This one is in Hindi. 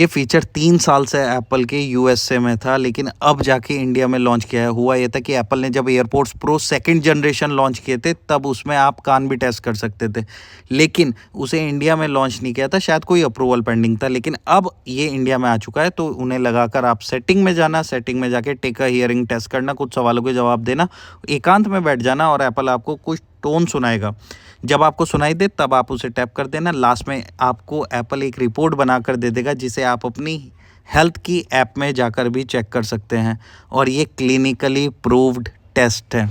ये फीचर 3 साल से एप्पल के यूएसए में था, लेकिन अब जाके इंडिया में लॉन्च किया है। हुआ ये था कि एप्पल ने जब airports pro second generation launch किए थे, तब उसमें आप कान भी टेस्ट कर सकते थे, लेकिन उसे इंडिया में लॉन्च नहीं किया था, शायद कोई अप्रूवल पेंडिंग था। लेकिन अब ये इंडिया में आ चुका है, तो उन्हें लगाकर आप सेटिंग में जाना, सेटिंग में जाके टेक अ हियरिंग टेस्ट करना, कुछ सवालों के जवाब देना, एकांत में बैठ जाना और एप्पल आपको कुछ टोन सुनाएगा। जब आपको सुनाई दे तब आप उसे टैप कर देना। लास्ट में आपको एप्पल एक रिपोर्ट बनाकर दे देगा, जिसे आप अपनी हेल्थ की ऐप में जाकर भी चेक कर सकते हैं, और ये क्लिनिकली प्रूव्ड टेस्ट है।